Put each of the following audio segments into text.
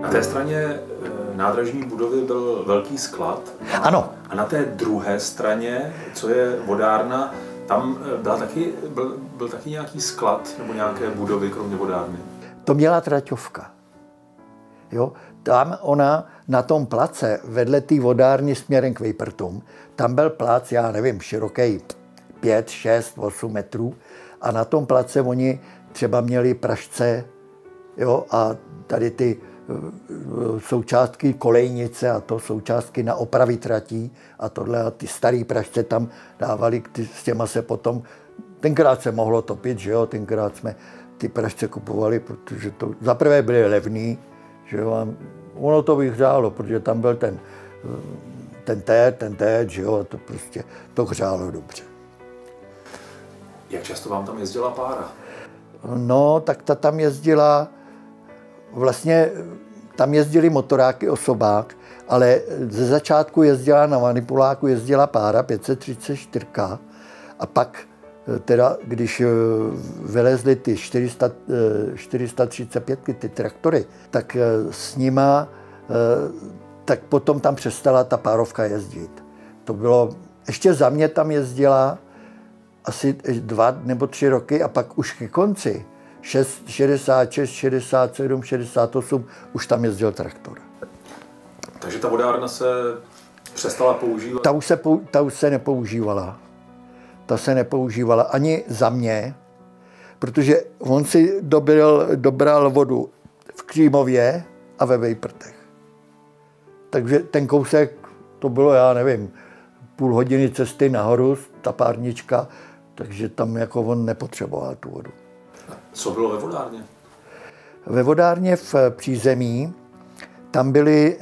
Na té straně nádražní budovy byl velký sklad. Ano. A na té druhé straně, co je vodárna, tam byl taky nějaký sklad nebo nějaké budovy, kromě vodárny? To měla traťovka. Jo? Tam ona na tom place vedle té vodárny směrem k Vejprtům, tam byl plac, já nevím, široký 5, 6, 8 metrů a na tom place oni třeba měli pražce, jo, a tady ty součástky kolejnice a to součástky na opravy tratí a tohle a ty starý pražce tam dávali, s těma se potom, tenkrát se mohlo topit, že jo, tenkrát jsme ty pražce kupovali, protože to zaprvé byly levný, že jo, a ono to vyhřálo, protože tam byl ten téd, že jo, a to prostě to hřálo dobře. Jak často vám tam jezdila pára? No, tak ta tam jezdila, vlastně tam jezdili motoráky, osobák, ale ze začátku jezdila na manipuláku, jezdila pára 534 a pak teda, když vylezly ty 435 ty traktory, tak s nima, tak potom tam přestala ta párovka jezdit. To bylo, ještě za mě tam jezdila asi 2 nebo 3 roky a pak už ke konci 66, 67, 68 už tam jezdil traktor. Takže ta vodárna se přestala používat? Ta už se nepoužívala. Ta se nepoužívala ani za mě, protože on si dobral vodu v Křímově a ve Vejprtech. Takže ten kousek, to bylo, já nevím, půl hodiny cesty nahoru, ta párnička, takže tam jako on nepotřeboval tu vodu. Co bylo ve vodárně? Ve vodárně v přízemí tam byly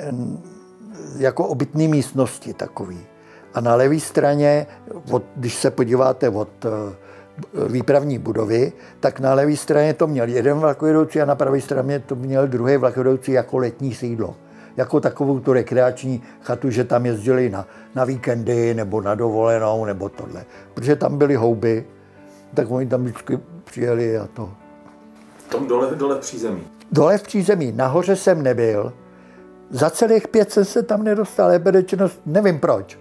jako obytné místnosti takový. A na levé straně, když se podíváte od výpravní budovy, tak na levé straně to měl jeden vlakovedoucí a na pravé straně to měl druhý vlakovedoucí jako letní sídlo. Jako takovou tu rekreační chatu, že tam jezdili na víkendy nebo na dovolenou nebo tohle. Protože tam byly houby, tak oni tam vždycky přijeli a to. Tom dole v přízemí? Dole v přízemí. Nahoře jsem nebyl. Za celých 5 jsem se tam nedostal, nevím proč.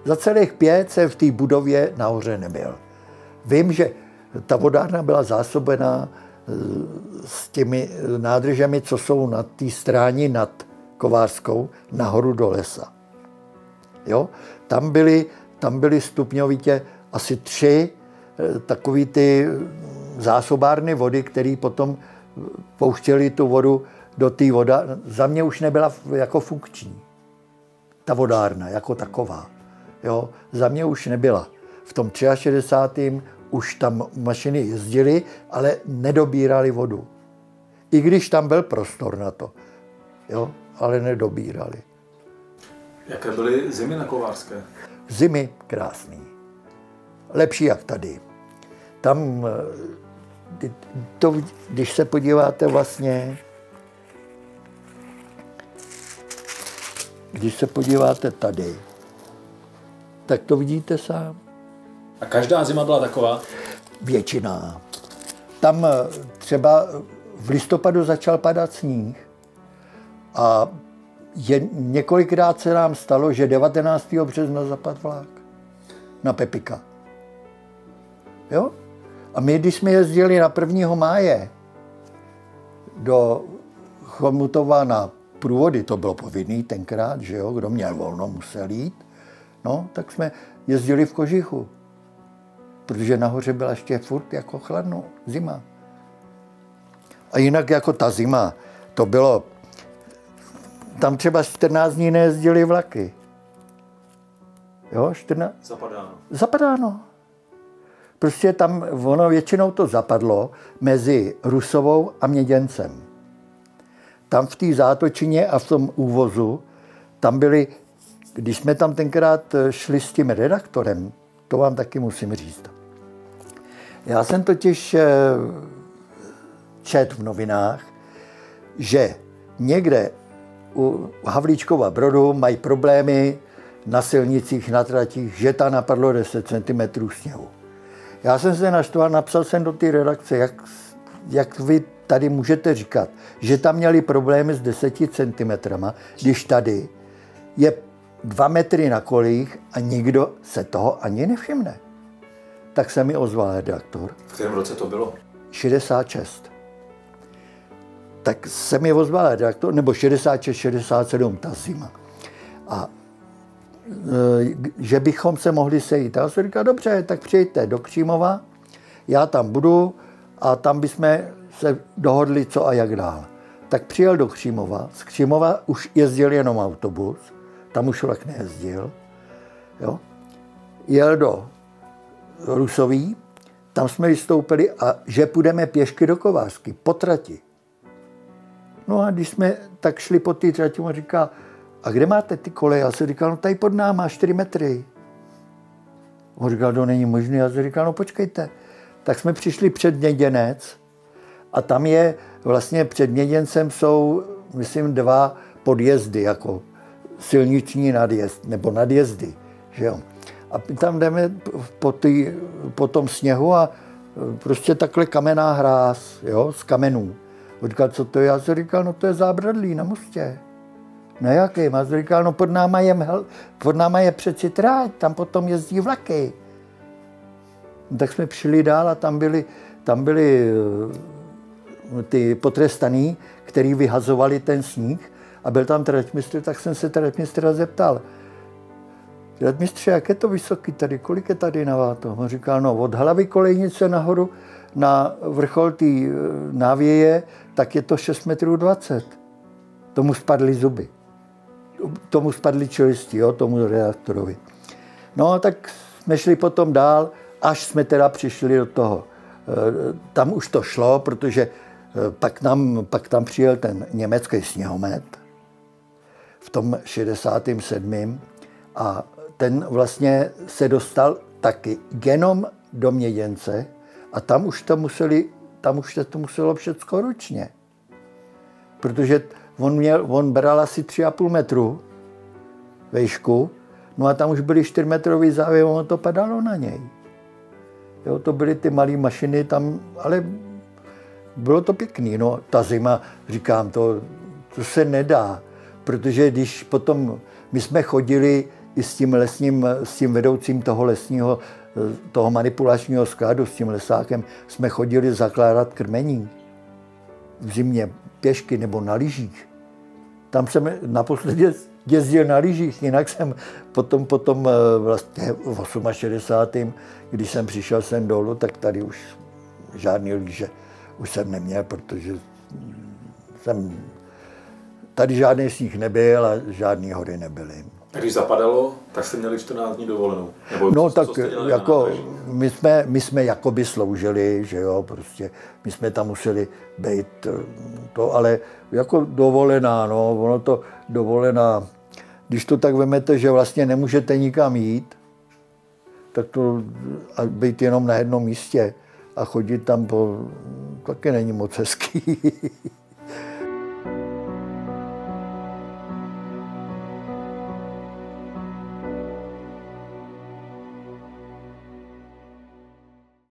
Za celých 5 jsem v té budově nahoře nebyl. Vím, že ta vodárna byla zásobená s těmi nádržemi, co jsou na té stráni nad Kovářskou, nahoru do lesa. Jo? Tam byly stupňovitě asi 3 takový ty zásobárny vody, které potom pouštěly tu vodu do té vody. Za mě už nebyla jako funkční. Ta vodárna jako taková. Jo? Za mě už nebyla. V tom 63. už tam mašiny jezdily, ale nedobírali vodu. I když tam byl prostor na to. Jo? Ale nedobírali. Jaké byly zimy na Kovářské? Zimy krásný. Lepší jak tady. Tam, když se podíváte vlastně, když se podíváte tady, tak to vidíte sám. A každá zima byla taková? Většina. Tam třeba v listopadu začal padat sníh a několikrát se nám stalo, že 19. března zapadl vlak na Pepika. Jo? A my, když jsme jezdili na 1. máje do Chomutova na průvody, to bylo povinný tenkrát, že jo, kdo měl volno, musel jít, no, tak jsme jezdili v kožichu, protože nahoře byla ještě furt jako chladno, zima. A jinak jako ta zima, to bylo, tam třeba 14 dní nejezdili vlaky. Jo, 14? Zapadáno. Zapadáno. Prostě tam ono většinou to zapadlo mezi Rusovou a Měděncem. Tam v té zátočině a v tom úvozu, tam byli, když jsme tam tenkrát šli s tím redaktorem, to vám taky musím říct. Já jsem totiž četl v novinách, že někde u Havlíčkova Brodu mají problémy na silnicích, na tratích, že tam napadlo 10 cm sněhu. Já jsem se naštval, napsal jsem do té redakce, jak vy tady můžete říkat, že tam měli problémy s 10 cm, když tady je 2 metry na kolejích a nikdo se toho ani nevšimne. Tak se mi ozval redaktor. V kterém roce to bylo? 66. Tak se mi ozval redaktor, nebo 66, 67, ta zima. A že bychom se mohli sejít. A já jsem říkal, dobře, tak přijďte do Křímova, já tam budu a tam bychom se dohodli, co a jak dál. Tak přijel do Křímova. Z Křímova už jezdil jenom autobus, tam už vlak nejezdil. Jo. Jel do Rusový, tam jsme vystoupili a že půjdeme pěšky do Kovářsky, po trati. No a když jsme tak šli po té trati, on říká, a kde máte ty koleje? Já jsem říkal, no tady pod náma, 4 metry. On říkal, to není možné. Já jsem říkal, no počkejte. Tak jsme přišli před Měděnec a tam je vlastně před Měděncem jsou, myslím, 2 podjezdy, jako silniční nadjezd, nebo nadjezdy, že jo. A tam jdeme po tom sněhu a prostě takhle kamenná hráz, jo, z kamenů. On říkal, co to je? Já jsem říkal, no to je zábradlí na mostě. No jaký? Já jsem říkal, no pod náma je přeci tráť, tam potom jezdí vlaky. No, tak jsme přišli dál a tam byli ty potrestaný, který vyhazovali ten sníh a byl tam trať-mistr, tak jsem se trať-mistra zeptal, trať-mistře, jak je to vysoký tady, kolik je tady na to? On říkal, no od hlavy kolejnice nahoru na vrchol té návěje, tak je to 6,20 metrů. Tomu spadly zuby. Tomu spadly čelisti, jo, tomu redaktorovi. No tak jsme šli potom dál, až jsme teda přišli do toho. Tam už to šlo, protože pak tam přijel ten německý sněhomet v tom 67. A ten vlastně se dostal taky jenom do Měděnce a tam už to muselo všecko ručně. Protože on bral asi 3,5 metru vejšku, no a tam už byly 4metrový závěr, ono to padalo na něj. Jo, to byly ty malé mašiny tam, ale bylo to pěkný. No, ta zima, říkám, to se nedá, protože když potom, my jsme chodili i s tím vedoucím toho lesního, toho manipulačního skladu, s tím lesákem, jsme chodili zakládat krmení v zimě pěšky nebo na lyžích. Tam jsem naposledy jezdil na lyžích, jinak jsem potom vlastně v 68. Když jsem přišel sem dolů, tak tady už žádný lyže už jsem neměl, protože tady žádný sníh nebyl a žádný hory nebyly. A když zapadalo, tak jste měli 14 dní dovolenou? Nebo no tak jako my jsme jakoby sloužili, že jo, prostě my jsme tam museli být to, ale jako dovolená, no, ono to dovolená, když to tak vemete, že vlastně nemůžete nikam jít, tak to a být jenom na jednom místě a chodit tam taky není moc hezký.